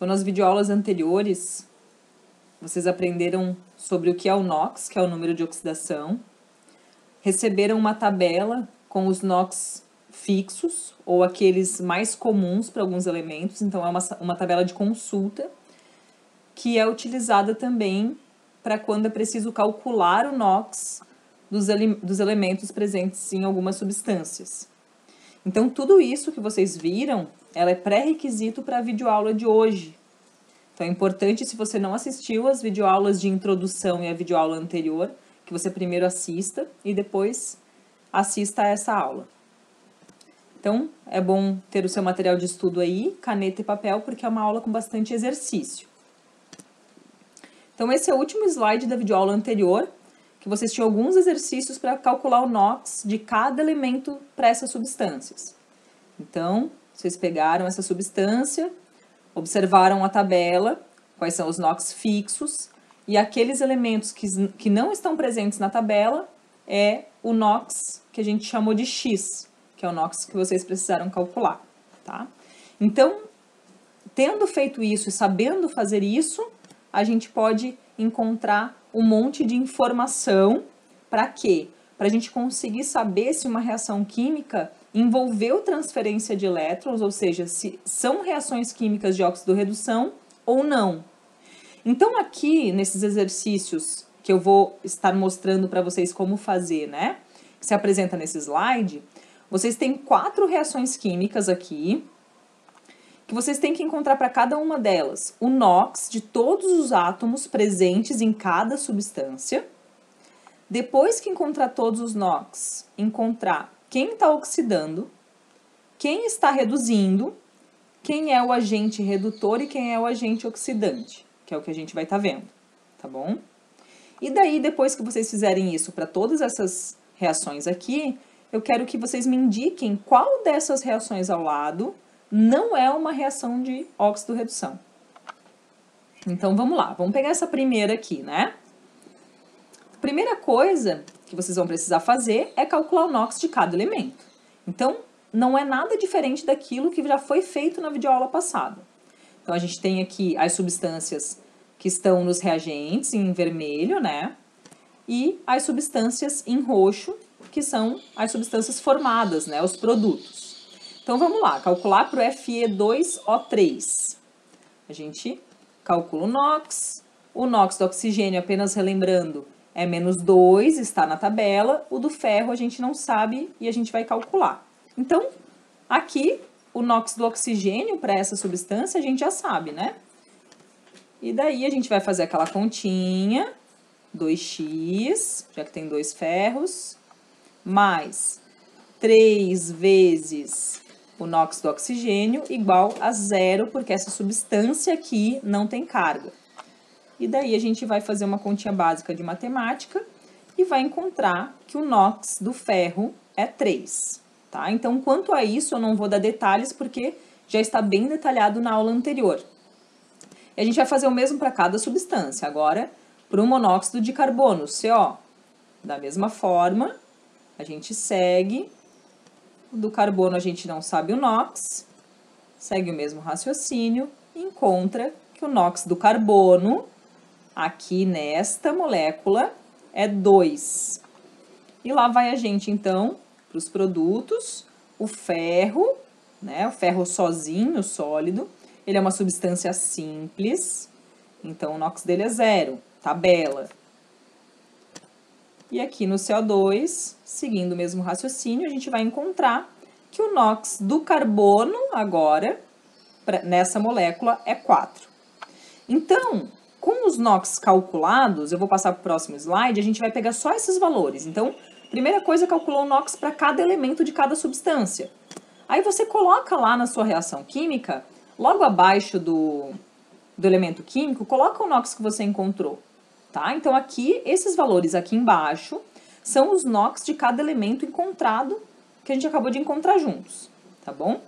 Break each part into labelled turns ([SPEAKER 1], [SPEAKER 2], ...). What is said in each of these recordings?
[SPEAKER 1] Então, nas videoaulas anteriores, vocês aprenderam sobre o que é o NOx, que é o número de oxidação. Receberam uma tabela com os NOx fixos, ou aqueles mais comuns para alguns elementos. Então, é uma tabela de consulta, que é utilizada também para quando é preciso calcular o NOx dos elementos presentes em algumas substâncias. Então, tudo isso que vocês viram, ela é pré-requisito para a videoaula de hoje. Então, é importante, se você não assistiu às videoaulas de introdução e a videoaula anterior, que você primeiro assista e depois assista a essa aula. Então, é bom ter o seu material de estudo aí, caneta e papel, porque é uma aula com bastante exercício. Então, esse é o último slide da videoaula anterior, que vocês tinham alguns exercícios para calcular o NOx de cada elemento para essas substâncias. Então, vocês pegaram essa substância, observaram a tabela, quais são os NOx fixos, e aqueles elementos que não estão presentes na tabela é o NOx que a gente chamou de X, que é o NOx que vocês precisaram calcular, tá? Então, tendo feito isso e sabendo fazer isso, a gente pode encontrar um monte de informação. Para quê? Para a gente conseguir saber se uma reação química envolveu transferência de elétrons, ou seja, se são reações químicas de óxido-redução ou não. Então, aqui, nesses exercícios que eu vou estar mostrando para vocês como fazer, né? Que se apresenta nesse slide, vocês têm 4 reações químicas aqui, que vocês têm que encontrar para cada uma delas o NOx de todos os átomos presentes em cada substância. Depois que encontrar todos os NOx, encontrar quem está oxidando, quem está reduzindo, quem é o agente redutor e quem é o agente oxidante, que é o que a gente vai estar vendo, tá bom? E daí, depois que vocês fizerem isso para todas essas reações aqui, eu quero que vocês me indiquem qual dessas reações ao lado não é uma reação de óxido-redução. Então, vamos lá. Vamos pegar essa primeira aqui, né? A primeira coisa que vocês vão precisar fazer é calcular o NOx de cada elemento. Então, não é nada diferente daquilo que já foi feito na videoaula passada. Então, a gente tem aqui as substâncias que estão nos reagentes, em vermelho, né? E as substâncias em roxo, que são as substâncias formadas, né? Os produtos. Então, vamos lá, calcular para o Fe2O3. A gente calcula o NOx do oxigênio, apenas relembrando, é -2, está na tabela. O do ferro a gente não sabe e a gente vai calcular. Então, aqui, o NOx do oxigênio para essa substância a gente já sabe, né? E daí a gente vai fazer aquela continha, 2x, já que tem 2 ferros, mais 3 vezes o NOx do oxigênio igual a 0, porque essa substância aqui não tem carga. E daí a gente vai fazer uma continha básica de matemática e vai encontrar que o NOx do ferro é 3, tá? Então, quanto a isso, eu não vou dar detalhes, porque já está bem detalhado na aula anterior. E a gente vai fazer o mesmo para cada substância. Agora, para o monóxido de carbono, CO. Da mesma forma, a gente segue. Do carbono a gente não sabe o NOx, segue o mesmo raciocínio e encontra que o NOx do carbono, aqui nesta molécula, é 2. E lá vai a gente, então, para os produtos, o ferro, né? O ferro sozinho, sólido, ele é uma substância simples, então o NOx dele é 0, tabela. E aqui no CO2, seguindo o mesmo raciocínio, a gente vai encontrar que o NOx do carbono, agora, nessa molécula, é 4. Então, com os NOx calculados, eu vou passar para o próximo slide, a gente vai pegar só esses valores. Então, primeira coisa, calculou o NOx para cada elemento de cada substância. Aí você coloca lá na sua reação química, logo abaixo do elemento químico, coloca o NOx que você encontrou. Tá? Então, aqui, esses valores aqui embaixo são os NOx de cada elemento encontrado que a gente acabou de encontrar juntos, tá bom?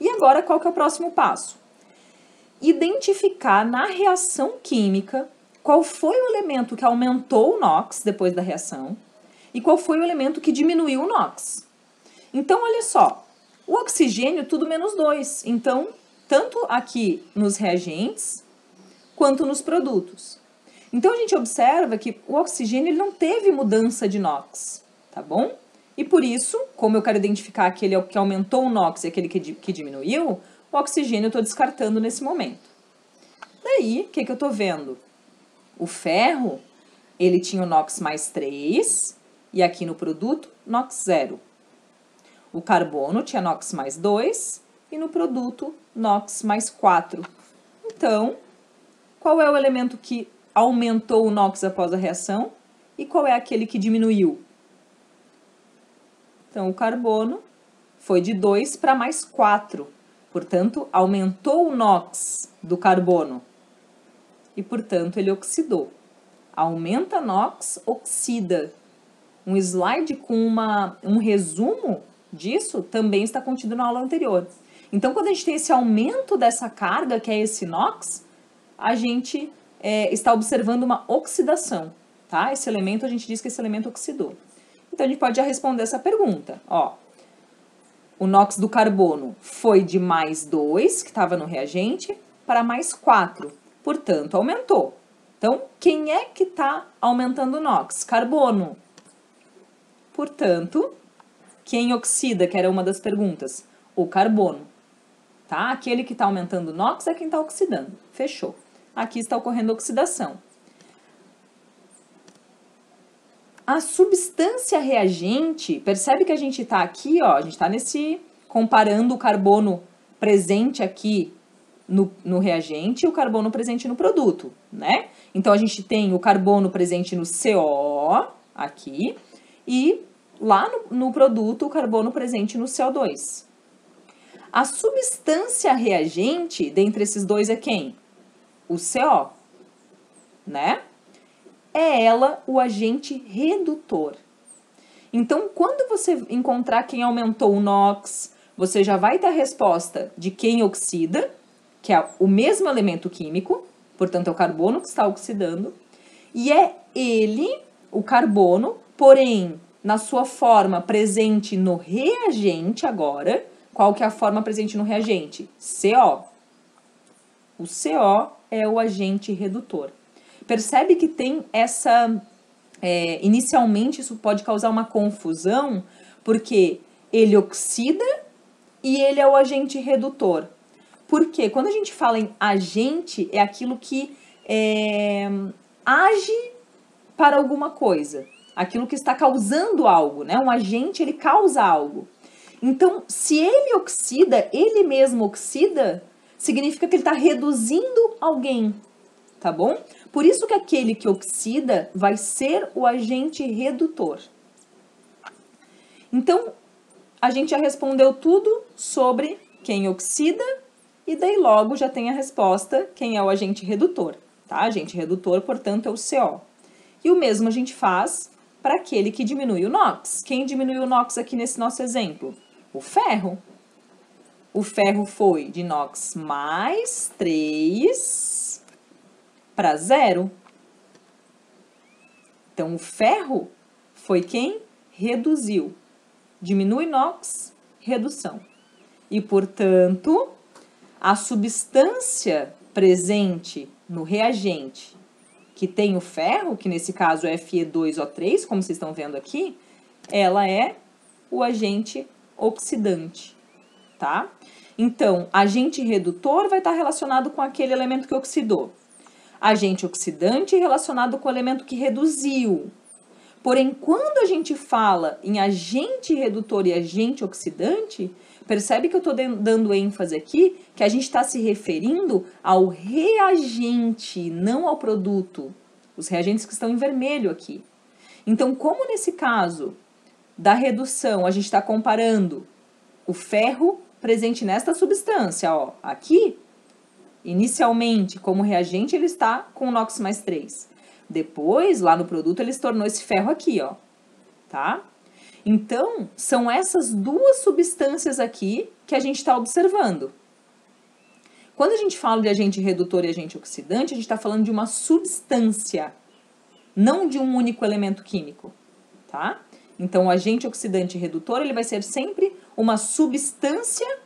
[SPEAKER 1] E agora, qual que é o próximo passo? Identificar na reação química qual foi o elemento que aumentou o NOx depois da reação e qual foi o elemento que diminuiu o NOx. Então, olha só, o oxigênio tudo -2, então tanto aqui nos reagentes quanto nos produtos. Então, a gente observa que o oxigênio ele não teve mudança de NOx, tá bom? E por isso, como eu quero identificar aquele que aumentou o NOx e aquele que diminuiu, o oxigênio eu estou descartando nesse momento. Daí, o que eu estou vendo? O ferro, ele tinha o NOx mais 3, e aqui no produto, NOx 0. O carbono tinha NOx mais 2, e no produto, NOx mais 4. Então, qual é o elemento que aumentou o NOx após a reação? E qual é aquele que diminuiu? Então, o carbono foi de 2 para mais 4. Portanto, aumentou o NOx do carbono. E, portanto, ele oxidou. Aumenta NOx, oxida. Um slide com um resumo disso também está contido na aula anterior. Então, quando a gente tem esse aumento dessa carga, que é esse NOx, a gente está observando uma oxidação, tá? Esse elemento, a gente diz que esse elemento oxidou. Então, a gente pode já responder essa pergunta. Ó, o NOx do carbono foi de mais 2, que estava no reagente, para mais 4. Portanto, aumentou. Então, quem é que está aumentando o NOx? Carbono. Portanto, quem oxida, que era uma das perguntas? O carbono. Tá? Aquele que está aumentando o NOx é quem está oxidando. Fechou. Aqui está ocorrendo oxidação. A substância reagente, percebe que a gente está aqui, ó, a gente está comparando o carbono presente aqui no reagente e o carbono presente no produto, né? Então, a gente tem o carbono presente no CO, aqui, e lá no produto, o carbono presente no CO2. A substância reagente, dentre esses dois, é quem? O CO, né? É ela o agente redutor. Então, quando você encontrar quem aumentou o NOx, você já vai ter a resposta de quem oxida, que é o mesmo elemento químico, portanto, é o carbono que está oxidando, e é ele, o carbono, porém, na sua forma presente no reagente agora. Qual que é a forma presente no reagente? CO. O CO é o agente redutor. Percebe que tem essa... inicialmente, isso pode causar uma confusão, porque ele oxida e ele é o agente redutor. Porque quando a gente fala em agente, é aquilo que age para alguma coisa. Aquilo que está causando algo, né? Um agente, ele causa algo. Então, se ele oxida, ele mesmo oxida, significa que ele está reduzindo alguém, tá bom? Por isso que aquele que oxida vai ser o agente redutor. Então, a gente já respondeu tudo sobre quem oxida e daí logo já tem a resposta quem é o agente redutor, tá? Agente redutor, portanto, é o CO. E o mesmo a gente faz para aquele que diminui o NOx. Quem diminuiu o NOx aqui nesse nosso exemplo? O ferro. O ferro foi de NOx mais 3 para 0. Então, o ferro foi quem reduziu. Diminui NOx, redução. E, portanto, a substância presente no reagente que tem o ferro, que nesse caso é Fe2O3, como vocês estão vendo aqui, ela é o agente oxidante, tá? Então, agente redutor vai estar relacionado com aquele elemento que oxidou. Agente oxidante relacionado com o elemento que reduziu. Porém, quando a gente fala em agente redutor e agente oxidante, percebe que eu estou dando ênfase aqui que a gente está se referindo ao reagente, não ao produto. Os reagentes que estão em vermelho aqui. Então, como nesse caso da redução, a gente está comparando o ferro presente nesta substância, ó, aqui, inicialmente, como reagente, ele está com NOx mais 3. Depois, lá no produto, ele se tornou esse ferro aqui, ó, tá? Então, são essas duas substâncias aqui que a gente está observando. Quando a gente fala de agente redutor e agente oxidante, a gente está falando de uma substância, não de um único elemento químico, tá? Então, o agente oxidante e redutor, ele vai ser sempre uma substância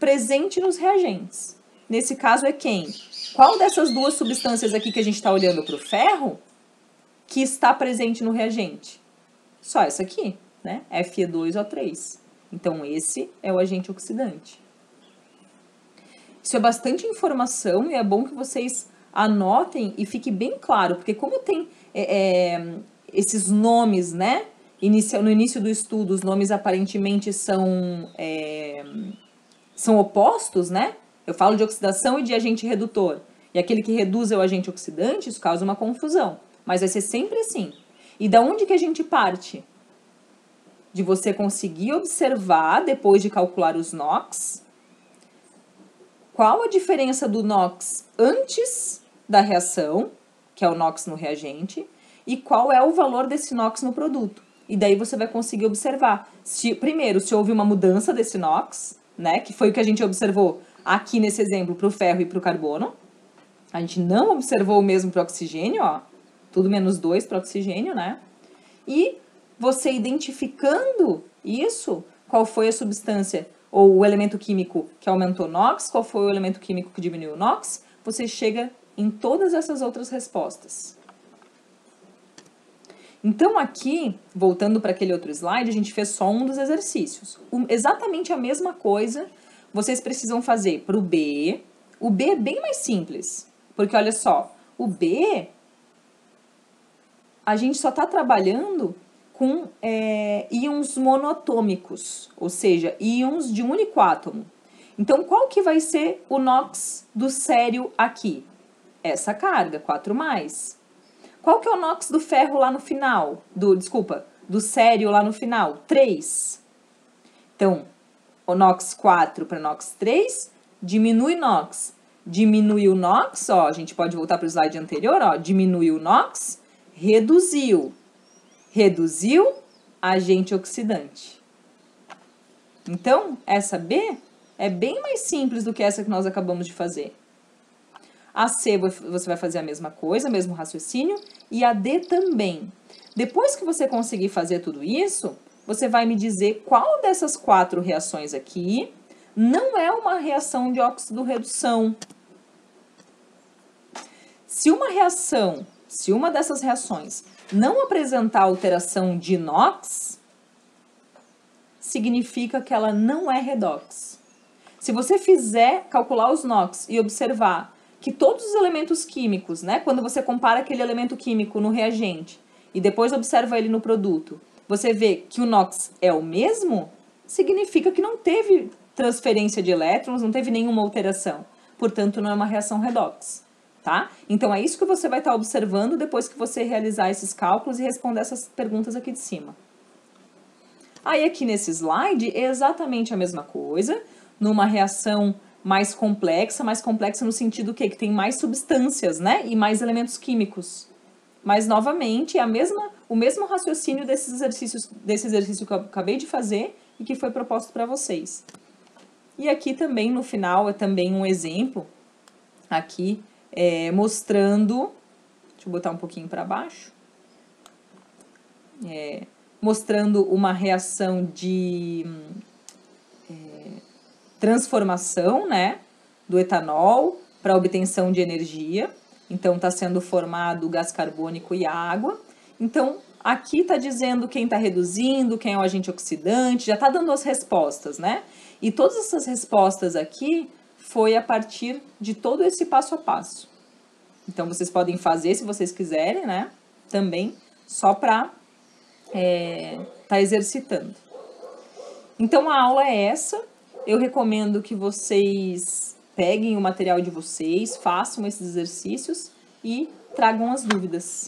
[SPEAKER 1] presente nos reagentes. Nesse caso é quem? Qual dessas duas substâncias aqui que a gente está olhando para o ferro que está presente no reagente? Só essa aqui, né? Fe2O3. Então, esse é o agente oxidante. Isso é bastante informação e é bom que vocês anotem e fique bem claro, porque como tem esses nomes, né? No início do estudo, os nomes aparentemente são opostos, né? Eu falo de oxidação e de agente redutor. E aquele que reduz é o agente oxidante, isso causa uma confusão. Mas vai ser sempre assim. E da onde que a gente parte? De você conseguir observar, depois de calcular os NOx, qual a diferença do NOx antes da reação, que é o NOx no reagente, e qual é o valor desse NOx no produto. E daí você vai conseguir observar, primeiro, se houve uma mudança desse NOx, né, que foi o que a gente observou aqui nesse exemplo para o ferro e para o carbono. A gente não observou o mesmo para o oxigênio, ó, tudo menos 2 para o oxigênio, né? E você identificando isso, qual foi a substância ou o elemento químico que aumentou o NOx, qual foi o elemento químico que diminuiu o NOx, você chega em todas essas outras respostas. Então aqui, voltando para aquele outro slide, a gente fez só um dos exercícios. Exatamente a mesma coisa vocês precisam fazer para o B. O B é bem mais simples, porque olha só, o B, a gente só está trabalhando com íons monoatômicos, ou seja, íons de um único átomo. Então, qual que vai ser o NOx do sério aqui? Essa carga, 4+. Qual que é o NOx do ferro lá no final? Do sério lá no final? 3. Então, o NOx 4 para NOx 3, diminui NOx. Diminui o NOx, ó, a gente pode voltar para o slide anterior, ó, diminui o NOx, reduziu. Reduziu agente oxidante. Então, essa B é bem mais simples do que essa que nós acabamos de fazer. A C você vai fazer a mesma coisa, mesmo raciocínio, e a D também. Depois que você conseguir fazer tudo isso, você vai me dizer qual dessas 4 reações aqui não é uma reação de óxido-redução. Se uma dessas reações não apresentar alteração de NOx, significa que ela não é redox. Se você calcular os NOx e observar que todos os elementos químicos, né, quando você compara aquele elemento químico no reagente e depois observa ele no produto, você vê que o NOx é o mesmo, significa que não teve transferência de elétrons, não teve nenhuma alteração. Portanto, não é uma reação redox. Tá? Então, é isso que você vai estar observando depois que você realizar esses cálculos e responder essas perguntas aqui de cima. Aí, aqui nesse slide, é exatamente a mesma coisa, numa reação mais complexa no sentido que tem mais substâncias, né? E mais elementos químicos. Mas, novamente, é o mesmo raciocínio desse exercício que eu acabei de fazer e que foi proposto para vocês. E aqui também, no final, é também um exemplo, aqui, mostrando, deixa eu botar um pouquinho para baixo, mostrando uma reação de transformação, né, do etanol para obtenção de energia. Então, está sendo formado gás carbônico e água. Então, aqui está dizendo quem está reduzindo, quem é o agente oxidante, já está dando as respostas, né? E todas essas respostas aqui foi a partir de todo esse passo a passo. Então, vocês podem fazer, se vocês quiserem, né? Também, só para tá exercitando. Então, a aula é essa. Eu recomendo que vocês peguem o material de vocês, façam esses exercícios e tragam as dúvidas.